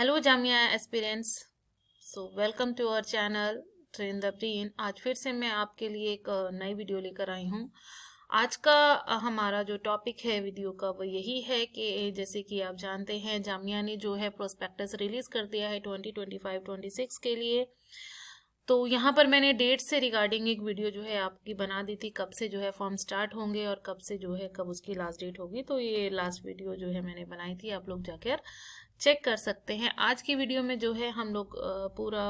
Hello Jamia aspirants. Welcome to our channel train the brain. आज फिर से मैं आपके लिए एक नई वीडियो लेकर आई हूँ। आज का हमारा जो टॉपिक है वीडियो का वो यही है कि जैसे कि आप जानते हैं जामिया ने जो है प्रोस्पेक्टस रिलीज कर दिया है 2025-26 के लिए। तो यहाँ पर मैंने डेट से रिगार्डिंग एक वीडियो जो है आपकी बना दी थी, कब से जो है फॉर्म स्टार्ट होंगे और कब से जो है कब उसकी लास्ट डेट होगी। तो ये लास्ट वीडियो जो है मैंने बनाई थी, आप लोग जाकर चेक कर सकते हैं। आज की वीडियो में जो है हम लोग पूरा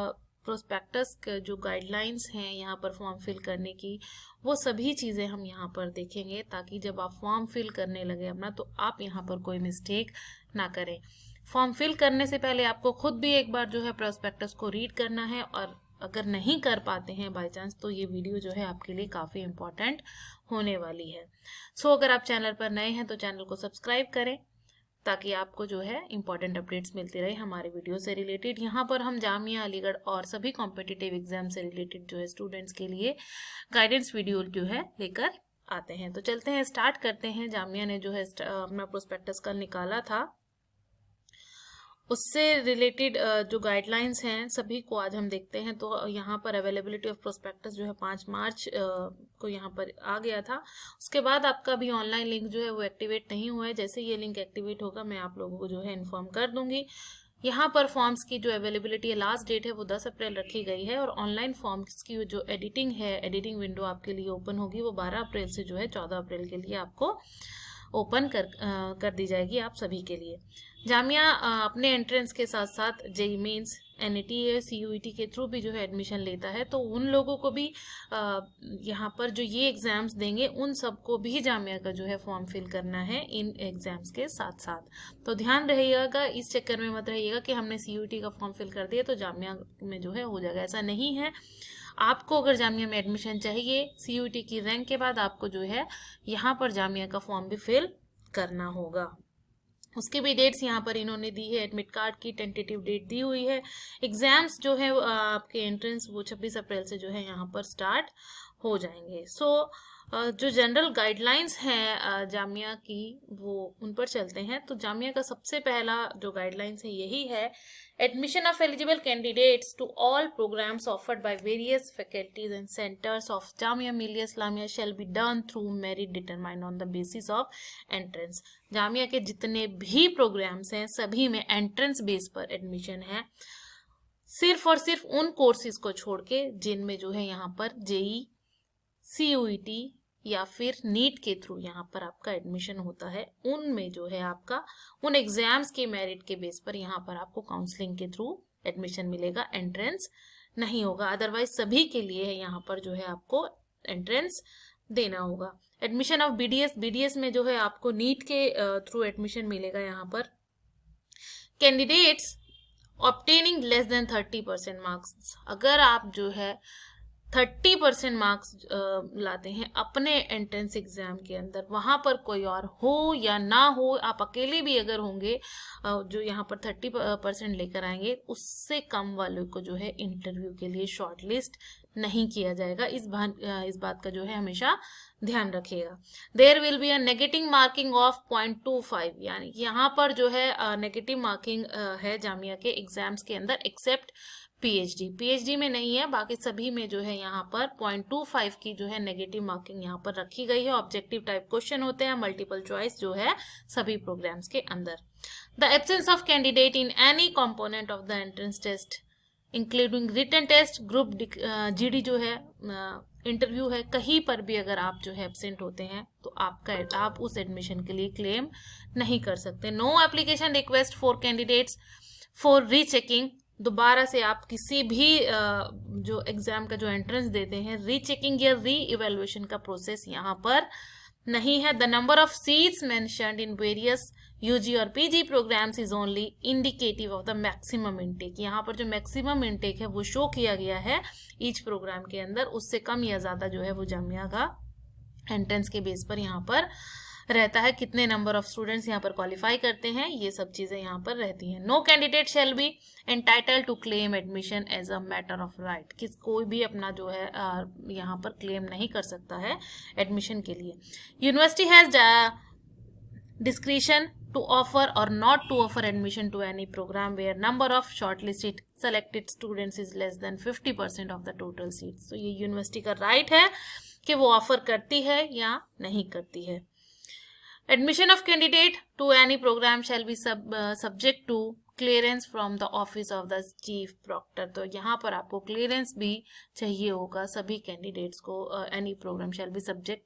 प्रोस्पेक्टस के जो गाइडलाइंस हैं यहाँ पर फॉर्म फिल करने की, वो सभी चीज़ें हम यहाँ पर देखेंगे, ताकि जब आप फॉर्म फिल करने लगे अपना तो आप यहाँ पर कोई मिस्टेक ना करें। फॉर्म फिल करने से पहले आपको खुद भी एक बार जो है प्रोस्पेक्टस को रीड करना है, और अगर नहीं कर पाते हैं बाय चांस तो ये वीडियो जो है आपके लिए काफ़ी इम्पोर्टेंट होने वाली है। अगर आप चैनल पर नए हैं तो चैनल को सब्सक्राइब करें, ताकि आपको जो है इंपॉर्टेंट अपडेट्स मिलती रहे हमारे वीडियो से रिलेटेड। यहाँ पर हम जामिया अलीगढ़ और सभी कॉम्पिटिटिव एग्जाम से रिलेटेड जो है स्टूडेंट्स के लिए गाइडेंस वीडियो जो है लेकर आते हैं। तो चलते हैं, स्टार्ट करते हैं। जामिया ने जो है अपना प्रोस्पेक्टस कल निकाला था, उससे रिलेटेड जो गाइडलाइंस हैं सभी को आज हम देखते हैं। तो यहाँ पर अवेलेबिलिटी ऑफ प्रोस्पेक्टस जो है 5 मार्च को यहाँ पर आ गया था। उसके बाद आपका भी ऑनलाइन लिंक जो है वो एक्टिवेट नहीं हुआ है। जैसे ये लिंक एक्टिवेट होगा मैं आप लोगों को जो है इन्फॉर्म कर दूंगी। यहाँ पर फॉर्म्स की जो अवेलेबिलिटी है, लास्ट डेट है वो 10 अप्रैल रखी गई है, और ऑनलाइन फॉर्म्स की जो एडिटिंग है, एडिटिंग विंडो आपके लिए ओपन होगी, वो 12 अप्रैल से जो है 14 अप्रैल के लिए आपको ओपन कर दी जाएगी आप सभी के लिए। जामिया अपने एंट्रेंस के साथ साथ जेई मेंस, एनईटी, सीयूईटी के थ्रू भी जो है एडमिशन लेता है। तो उन लोगों को भी यहाँ पर जो ये एग्जाम्स देंगे उन सबको भी जामिया का जो है फॉर्म फिल करना है इन एग्जाम्स के साथ साथ। तो ध्यान रहिएगा, इस चक्कर में मत रहिएगा कि हमने सीयूईटी का फॉर्म फिल कर दिया तो जामिया में जो है हो जाएगा, ऐसा नहीं है। आपको अगर जामिया में एडमिशन चाहिए, सीयूईटी की रैंक के बाद आपको जो है यहाँ पर जामिया का फॉर्म भी फिल करना होगा। उसकी भी डेट्स यहाँ पर इन्होंने दी है, एडमिट कार्ड की टेंटेटिव डेट दी हुई है। एग्जाम्स जो है आपके एंट्रेंस वो 26 अप्रैल से जो है यहाँ पर स्टार्ट हो जाएंगे। जो जनरल गाइडलाइंस हैं जामिया की, वो उन पर चलते हैं। तो जामिया का सबसे पहला जो गाइडलाइंस है यही है, admission of eligible candidates to all programmes offered by various faculties and centres of Jamia Millia Islamia shall be done through merit determined on the basis of entrance. Jamia के जितने भी प्रोग्राम्स हैं सभी में एंट्रेंस बेस पर एडमिशन है, सिर्फ और सिर्फ उन कोर्सेज को छोड़ के जिनमें जो है यहाँ पर जेई, सीयूईटी या फिर नीट के थ्रू यहाँ पर आपका एडमिशन होता है, उनमें जो है आपका उन एग्जाम्स के मेरिट के बेस पर यहाँ पर आपको काउंसलिंग के थ्रू एडमिशन मिलेगा, एंट्रेंस नहीं होगा। अदरवाइज सभी के लिए है यहाँ पर जो है आपको एंट्रेंस देना होगा। एडमिशन ऑफ बीडीएस में जो है आपको नीट के थ्रू एडमिशन मिलेगा। यहाँ पर candidates obtaining less than 30% marks, अगर आप जो है 30% मार्क्स लाते हैं अपने एंट्रेंस एग्जाम के अंदर, वहां पर कोई और हो या ना हो, आप अकेले भी अगर होंगे जो यहाँ पर 30% लेकर आएंगे, उससे कम वालों को जो है इंटरव्यू के लिए शॉर्ट लिस्ट नहीं किया जाएगा। इस बात का जो है हमेशा ध्यान रखिएगा। There will be a negative marking of 0.25, यानी यहाँ पर जो है नेगेटिव मार्किंग है जामिया के एग्जाम्स के अंदर, एक्सेप्ट पीएचडी में नहीं है, बाकी सभी में जो है यहाँ पर 0.25 की जो है नेगेटिव मार्किंग यहाँ पर रखी गई है। ऑब्जेक्टिव टाइप क्वेश्चन होते हैं, मल्टीपल चॉइस जो है सभी प्रोग्राम्स के अंदर। The absence of candidate in any component of the entrance test including written test, group GD जो है इंटरव्यू है, कहीं पर भी अगर आप जो है एब्सेंट होते हैं तो आप उस एडमिशन के लिए क्लेम नहीं कर सकते। No application request for candidates for rechecking, दोबारा से आप किसी भी जो एग्जाम का जो एंट्रेंस देते हैं, रीचेकिंग या री इवेल्युएशन का प्रोसेस यहाँ पर नहीं है। The number of seats mentioned in various UG और PG programmes is only indicative of the maximum intake. यहाँ पर जो मैक्सिमम इनटेक है वो शो किया गया है ईच प्रोग्राम के अंदर, उससे कम या ज्यादा जो है वो जामिया का एंट्रेंस के बेस पर यहाँ पर रहता है। कितने नंबर ऑफ स्टूडेंट्स यहाँ पर क्वालिफाई करते हैं, ये सब चीजें यहाँ पर रहती हैं। No candidate shall be entitled to claim admission as a matter of right, कोई भी अपना जो है यहाँ पर क्लेम नहीं कर सकता है एडमिशन के लिए। University has discretion to offer or not to offer admission to any program where number of shortlisted selected students is less than 50% of the total seats. तो ये यूनिवर्सिटी का राइट है कि वो ऑफर करती है या नहीं करती है. Admission of candidate to any program shall be subject to clearance from the office of the chief proctor. तो यहाँ पर आपको clearance भी चाहिए होगा सभी candidates को. Any program shall be subject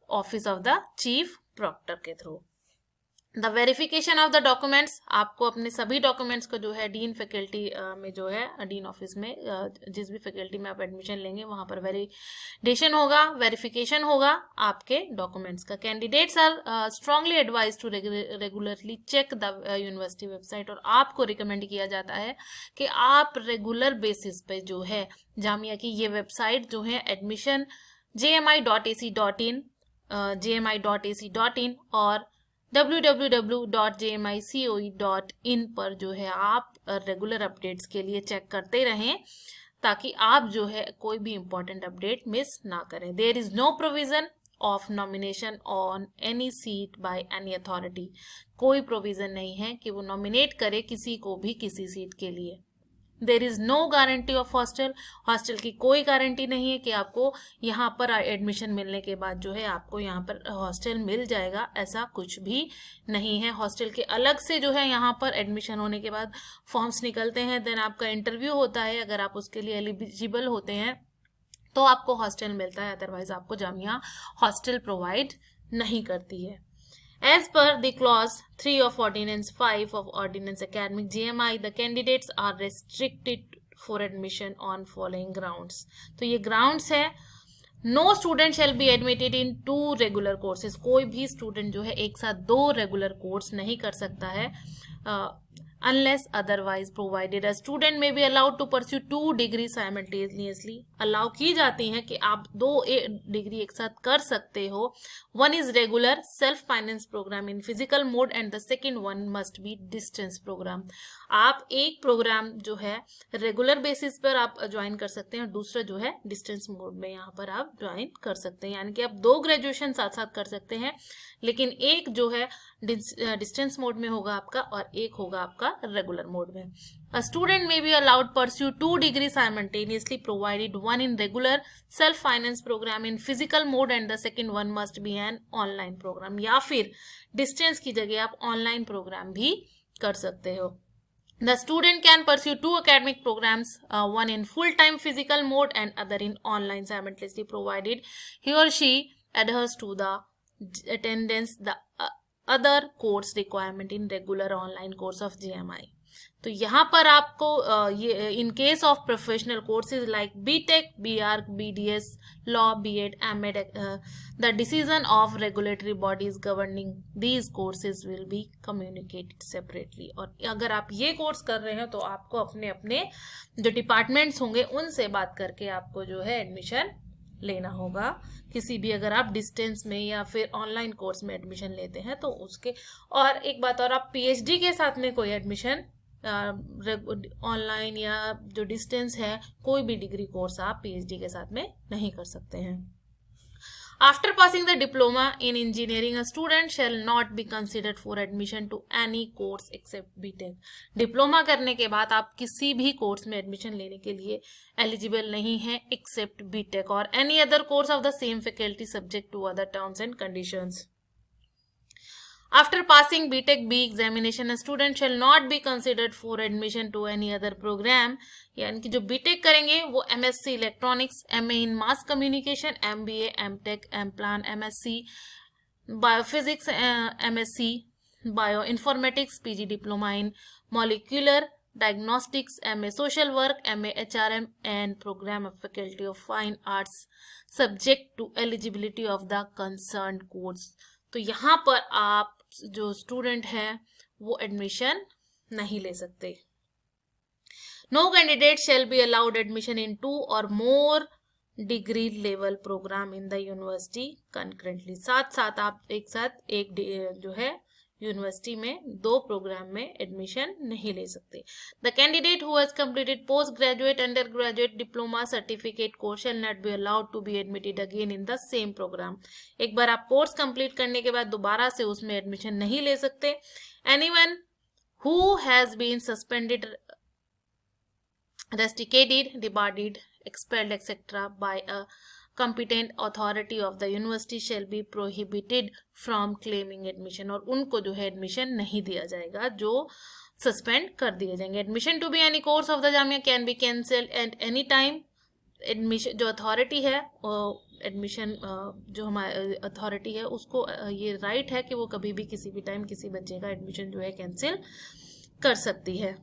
office of the chief proctor के through. The verification of the documents, आपको अपने सभी डॉक्यूमेंट्स को जो है डीन फैकल्टी में जो है डीन ऑफिस में जिस भी फैकल्टी में आप एडमिशन लेंगे वहां पर वेरिडेशन होगा, वेरिफिकेशन होगा आपके डॉक्यूमेंट्स का. Candidates are strongly advise to regularly check the university website. और आपको रिकमेंड किया जाता है कि आप रेगुलर बेसिस पे जो है जामिया की ये वेबसाइट जो है एडमिशन jmi.ac.in और www.jmicoe.in पर जो है आप रेगुलर अपडेट्स के लिए चेक करते रहें ताकि आप जो है कोई भी इम्पोर्टेंट अपडेट मिस ना करें. There is no provision of nomination on any seat by any authority. कोई प्रोविजन नहीं है कि वो नॉमिनेट करे किसी को भी किसी सीट के लिए. There is no guarantee of hostel. Hostel की कोई गारंटी नहीं है कि आपको यहाँ पर एडमिशन मिलने के बाद जो है आपको यहाँ पर हॉस्टल मिल जाएगा, ऐसा कुछ भी नहीं है. हॉस्टल के अलग से जो है यहाँ पर एडमिशन होने के बाद फॉर्म्स निकलते हैं, देन आपका इंटरव्यू होता है. अगर आप उसके लिए एलिजिबल होते हैं तो आपको हॉस्टल मिलता है, अदरवाइज आपको जामिया हॉस्टल प्रोवाइड नहीं करती है. As per the clause 3 of Ordinance 5 of Ordinance Academic GMI, the candidates are restricted for admission on following grounds. तो ये grounds है. No student shall be admitted in 2 regular courses. कोई भी student जो है एक साथ 2 regular course नहीं कर सकता है. Unless otherwise provided, a student may be allowed to pursue 2 degrees simultaneously. Allow की जाती हैं कि आप 2 डिग्री एक साथ कर सकते हो. One is regular self finance program in physical mode and the second one must be distance program. आप एक प्रोग्राम जो है रेगुलर बेसिस पर आप ज्वाइन कर सकते हैं और दूसरा जो है डिस्टेंस मोड में यहाँ पर आप ज्वाइन कर सकते हैं. यानी कि आप 2 ग्रेजुएशन साथ साथ कर सकते हैं, लेकिन एक जो है डिस्टेंस मोड में होगा आपका और एक होगा आपका रेगुलर मोड में. A student may be allowed to pursue 2 degrees simultaneously provided one in regular self-finance program in physical mode and the second one must be an online program. या फिर डिस्टेंस की जगह आप ऑनलाइन प्रोग्राम भी कर सकते हो. The student can pursue 2 academic programs, one in full-time physical mode and other in online simultaneously provided he or she adheres to the attendance the other course requirement in regular online course of GMI. तो यहाँ पर आपको ये in case of professional courses like BTech, BArch, BDS, law, BEd, MEd, the decision of regulatory bodies governing these courses will be communicated separately. और अगर आप ये course कर रहे हो तो आपको अपने अपने जो डिपार्टमेंट्स होंगे उनसे बात करके आपको जो है एडमिशन लेना होगा. किसी भी अगर आप डिस्टेंस में या फिर ऑनलाइन कोर्स में एडमिशन लेते हैं तो उसके. और एक बात और, आप पीएचडी के साथ में कोई एडमिशन ऑनलाइन या जो डिस्टेंस है कोई भी डिग्री कोर्स आप पीएचडी के साथ में नहीं कर सकते हैं. After passing the diploma in engineering, a student shall not be considered for admission to any course except BTech. Diploma करने के बाद आप किसी भी कोर्स में एडमिशन लेने के लिए एलिजिबल नहीं है एक्सेप्ट बीटेक और any other course of the same faculty subject to other terms and conditions. After passing BTech B examination, a student shall not be considered for admission to any other program. यानी कि जो BTech करेंगे वो MSc Electronics, MA in Mass Communication, MBA, MTech, MPlan, MSc Biophysics, MSc Bioinformatics, PG Diploma in Molecular Diagnostics, MA Social Work, MA HRM and Program of Faculty of Fine Arts subject to eligibility of the concerned course. तो यहाँ पर आप जो student हैं वो admission नहीं ले सकते. No candidate shall be allowed admission in 2 और more degree level programme in the university concurrently. साथ साथ आप एक साथ एक जो है यूनिवर्सिटी में 2 प्रोग्राम में एडमिशन नहीं ले सकते। The candidate who has completed post graduate, under graduate, diploma, certificate course shall not be allowed to be admitted again in the same programme. एक बार आप कोर्स कंप्लीट करने के बाद दोबारा से उसमें एडमिशन नहीं ले सकते। Anyone who has been suspended, rusticated, debarred, expelled, etc. by a competent authority of the university shall be prohibited from claiming admission। और उनको जो है एडमिशन नहीं दिया जाएगा जो सस्पेंड कर दिए जाएंगे। Admission to be any course of the Jamia can be cancelled at any time. Admission जो अथॉरिटी है, एडमिशन जो हमारी अथॉरिटी है उसको ये राइट है कि वो कभी भी किसी भी टाइम किसी बच्चे का एडमिशन जो है कैंसिल कर सकती है।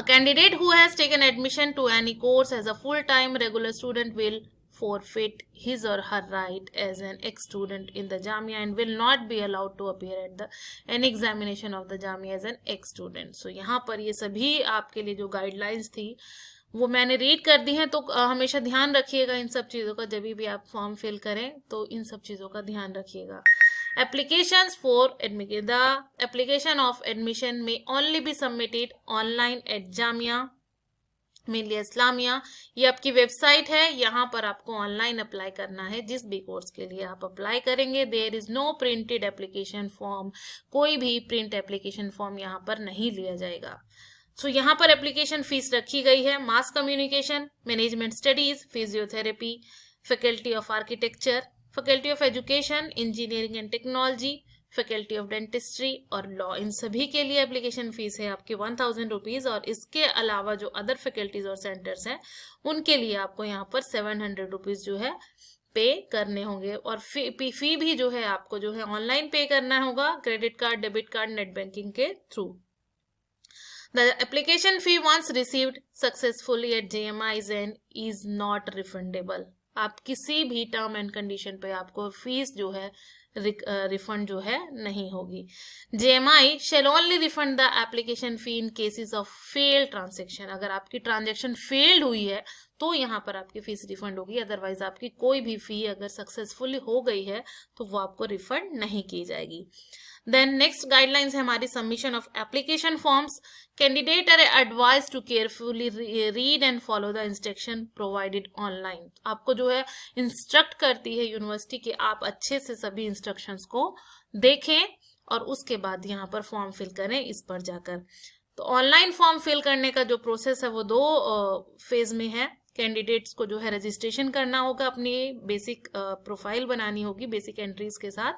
A candidate who has taken admission to any course as a full-time regular student will forfeit his or her right as an ex-student in the Jamia and will not be allowed to appear at any examination of the Jamia as an ex-student। So यहाँ पर ये सभी आपके लिए जो guidelines थी वो मैंने रीड कर दी हैं, तो हमेशा ध्यान रखिएगा इन सब चीज़ों का। जब भी आप फॉर्म फिल करें तो इन सब चीज़ों का ध्यान रखिएगा। Applications for admission. The application of admission may only be submitted online at Jamia Millia Islamia। ये आपकी वेबसाइट है, यहाँ पर आपको ऑनलाइन अप्लाई करना है जिस भी कोर्स के लिए आप अप्लाई करेंगे। There is no printed application form, कोई भी प्रिंट एप्लीकेशन फॉर्म यहाँ पर नहीं लिया जाएगा। सो यहाँ पर एप्लीकेशन फीस रखी गई है। Mass communication, management studies, physiotherapy, faculty of architecture, faculty of education, engineering and technology, faculty of dentistry और लॉ, इन सभी के लिए एप्लीकेशन फीस है आपकी 1000 रुपीज़। और इसके अलावा जो अदर फैकल्टीज और सेंटर्स हैं उनके लिए आपको यहाँ पर 700 रुपीज़ जो है पे करने होंगे। और फी भी जो है आपको जो है ऑनलाइन पे करना होगा, credit card, debit card, net banking के through. The application fee once received successfully at JMI is not refundable। आप किसी भी टर्म एंड कंडीशन पे आपको फीस जो है रिफंड जो है नहीं होगी। JMI shall only refund the application fee in cases of failed transaction। अगर आपकी ट्रांजेक्शन फेल्ड हुई है तो यहाँ पर आपकी फीस रिफंड होगी, अदरवाइज आपकी कोई भी फी अगर सक्सेसफुली हो गई है तो वो आपको रिफंड नहीं की जाएगी। देन नेक्स्ट गाइडलाइंस है हमारी submission of application forms. Candidate are advise to carefully read and follow the instruction provided online. आपको जो है इंस्ट्रक्ट करती है यूनिवर्सिटी कि आप अच्छे से सभी इंस्ट्रक्शंस को देखें और उसके बाद यहाँ पर फॉर्म फिल करें इस पर जाकर। तो ऑनलाइन फॉर्म फिल करने का जो प्रोसेस है वो 2 फेज में है। कैंडिडेट्स को जो है रजिस्ट्रेशन करना होगा, अपनी बेसिक प्रोफाइल बनानी होगी बेसिक एंट्रीज के साथ।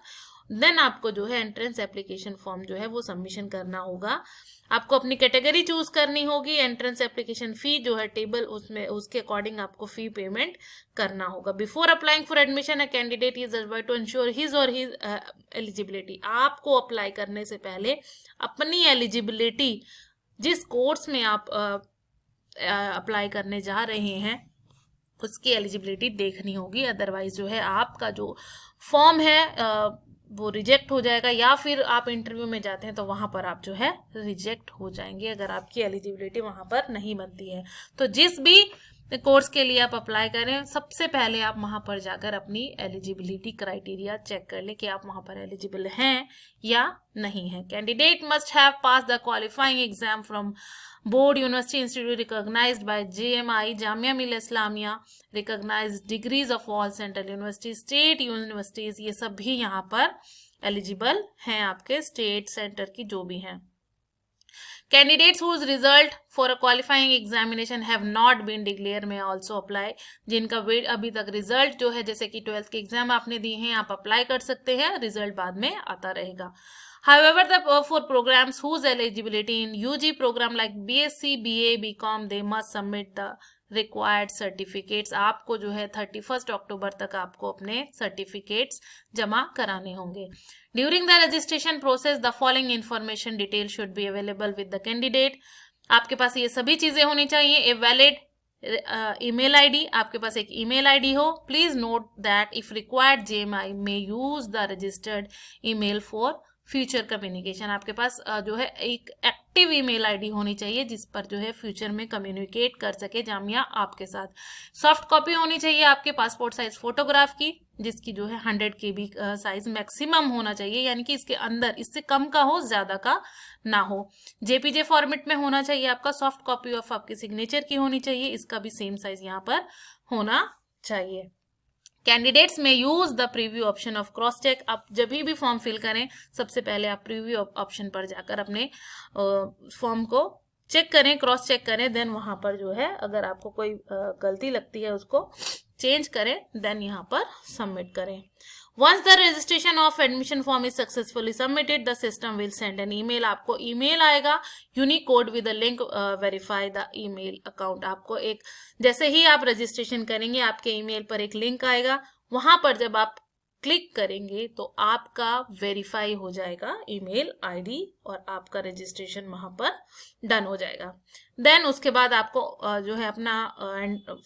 देन आपको जो है एंट्रेंस एप्लीकेशन फॉर्म जो है वो सबमिशन करना होगा। आपको अपनी कैटेगरी चूज करनी होगी। एंट्रेंस एप्लीकेशन फी जो है टेबल उसमें उसके अकॉर्डिंग आपको फी पेमेंट करना होगा। Before applying for admission a candidate is advised to ensure his और हिज एलिजिबिलिटी। आपको अप्लाई करने से पहले अपनी एलिजिबिलिटी, जिस कोर्स में आप अप्लाई करने जा रहे हैं उसकी एलिजिबिलिटी देखनी होगी, अदरवाइज जो है आपका जो फॉर्म है वो रिजेक्ट हो जाएगा, या फिर आप इंटरव्यू में जाते हैं तो वहाँ पर आप जो है रिजेक्ट हो जाएंगे अगर आपकी एलिजिबिलिटी वहाँ पर नहीं बनती है। तो जिस भी कोर्स के लिए आप अप्लाई करें सबसे पहले आप वहाँ पर जाकर अपनी एलिजिबिलिटी क्राइटेरिया चेक कर ले कि आप वहाँ पर एलिजिबल हैं या नहीं है। Candidate must have pass the qualifying exam from board, university, institute recognised by JMI, Jamia Millia Islamia, recognised degrees of all central university, state universities, ये सब भी यहाँ पर एलिजिबल हैं आपके स्टेट सेंटर की जो भी हैं। Candidates whose result for a qualifying examination have not been declared may also apply। जिनका वेट अभी तक रिजल्ट जो है, जैसे कि 12th के एग्जाम आपने दिए हैं, आप अप्लाई कर सकते हैं, रिजल्ट बाद में आता रहेगा। However, for programs whose eligibility in UG program like BSc, BA, BCom, they must submit the required certificates। आपको जो है 31 अक्टूबर तक आपको अपने सर्टिफिकेट्स जमा कराने होंगे। During the registration process, the following information detail should be available with the candidate। आपके पास ये सभी चीजें होनी चाहिए। A valid email ID, आपके पास एक email ID हो। Please note that if required, JMI may use the registered email for future communication. आपके पास जो है एक एक्टिव ईमेल आईडी होनी चाहिए जिस पर जो है फ्यूचर में कम्युनिकेट कर सके जामिया आपके साथ। सॉफ्ट कॉपी होनी चाहिए आपके पासपोर्ट साइज फोटोग्राफ की, जिसकी जो है 100 KB साइज मैक्सिमम होना चाहिए, यानी कि इसके अंदर, इससे कम का हो, ज्यादा का ना हो। JPG फॉर्मेट में होना चाहिए आपका। सॉफ्ट कॉपी ऑफ आपके सिग्नेचर की होनी चाहिए, इसका भी सेम साइज यहाँ पर होना चाहिए। Candidates may use the preview option of cross check. आप जब भी फॉर्म फिल करें सबसे पहले आप प्रीव्यू ऑप्शन पर जाकर अपने फॉर्म को चेक करें, क्रॉस चेक करें, देन वहां पर जो है अगर आपको कोई गलती लगती है उसको चेंज करें, देन यहाँ पर सबमिट करें। Once the registration of admission form is successfully submitted, the system will send an email. आपको email आएगा, unique code with the link, verify the email account. आपको एक, जैसे ही आप रजिस्ट्रेशन करेंगे आपके email पर एक लिंक आएगा, वहां पर जब आप क्लिक करेंगे तो आपका वेरीफाई हो जाएगा ईमेल आईडी और आपका रजिस्ट्रेशन वहां पर डन हो जाएगा। देन उसके बाद आपको जो है अपना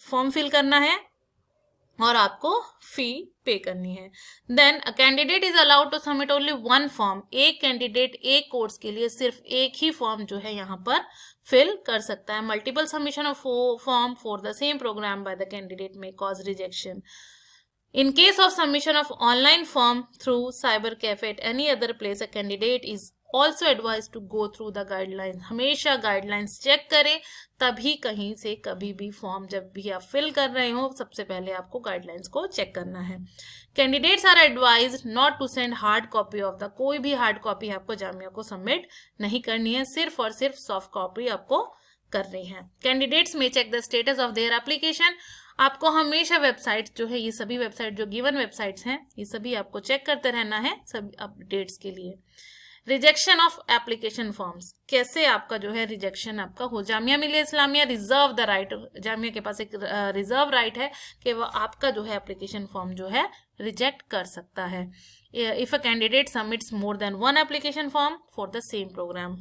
फॉर्म फिल करना है और आपको फी पे करनी है। Then a candidate is allowed to submit only one form. एक कैंडिडेट एक कोर्स के लिए सिर्फ एक ही फॉर्म जो है यहाँ पर फिल कर सकता है। Multiple submission of form for the same programme by the candidate में cause rejection. In case of submission of online form through cyber cafe at any other place, a candidate is also advised to go through the guidelines. हमेशा guidelines check करें, तभी कहीं से कभी भी form जब भी आप फिल कर रहे हो सबसे पहले आपको गाइडलाइंस को चेक करना है। Candidates are advised not to send hard copy of the, कोई भी हार्ड कॉपी आपको जामिया को सबमिट नहीं करनी है, सिर्फ और सिर्फ सॉफ्ट कॉपी आपको करनी है। Candidates may check the status of their application. आपको हमेशा वेबसाइट जो है, ये सभी वेबसाइट जो गिवन वेबसाइट्स हैं, ये सभी आपको चेक करते रहना है सभी अपडेट्स के लिए। रिजेक्शन ऑफ एप्लीकेशन फॉर्म्स, कैसे आपका जो है रिजेक्शन आपका हो। Jamia Millia Islamia reserve the right, Jamia के पास एक रिजर्व राइट है कि वह आपका जो है एप्लीकेशन फॉर्म जो है रिजेक्ट कर सकता है if a candidate submits more than one application form for the same programme.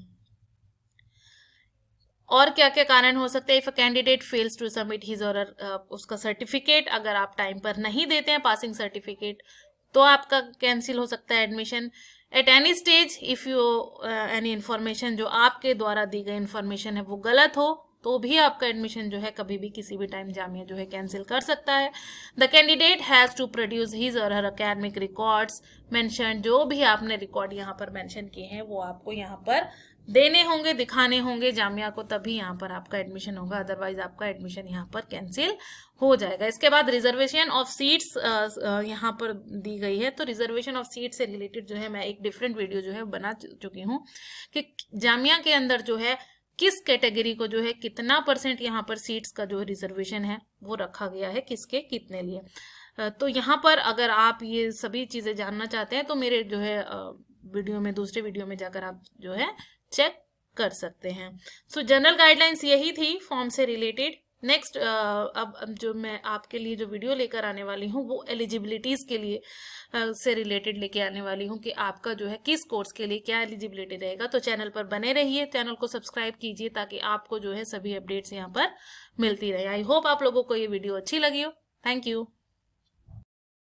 और क्या क्या कारण हो सकते हैं। If a candidate fails to submit his और उसका सर्टिफिकेट, अगर आप टाइम पर नहीं देते हैं पासिंग सर्टिफिकेट तो आपका कैंसिल हो सकता है admission. At any stage if you any information, जो आपके द्वारा दी गई इन्फॉर्मेशन है वो गलत हो तो भी आपका एडमिशन जो है कभी भी किसी भी टाइम जामिया जो है कैंसिल कर सकता है। The candidate has to produce his और हर अकेडमिक रिकॉर्ड्स मेंशन, जो भी आपने रिकॉर्ड यहाँ पर मेंशन किए हैं वो आपको यहाँ पर देने होंगे, दिखाने होंगे जामिया को, तभी यहाँ पर आपका एडमिशन होगा, अदरवाइज आपका एडमिशन यहाँ पर कैंसिल हो जाएगा। इसके बाद रिजर्वेशन ऑफ सीट्स यहाँ पर दी गई है, तो रिजर्वेशन ऑफ सीट से रिलेटेड जो है मैं एक डिफरेंट वीडियो जो है बना चुकी हूँ कि जामिया के अंदर जो है किस कैटेगरी को जो है कितना % यहाँ पर सीट्स का जो रिजर्वेशन है वो रखा गया है, किसके कितने लिए। तो यहाँ पर अगर आप ये सभी चीजें जानना चाहते हैं तो मेरे जो है वीडियो में, दूसरे वीडियो में जाकर आप जो है चेक कर सकते हैं। सो जनरल गाइडलाइंस यही थी फॉर्म से रिलेटेड। नेक्स्ट अब जो मैं आपके लिए जो वीडियो लेकर आने वाली हूँ वो एलिजिबिलिटीज के लिए से रिलेटेड लेके आने वाली हूँ कि आपका जो है किस कोर्स के लिए क्या एलिजिबिलिटी रहेगा। तो चैनल पर बने रहिए, चैनल को सब्सक्राइब कीजिए ताकि आपको जो है सभी अपडेट्स यहाँ पर मिलती रहे। आई होप आप लोगों को ये वीडियो अच्छी लगी हो। Thank you.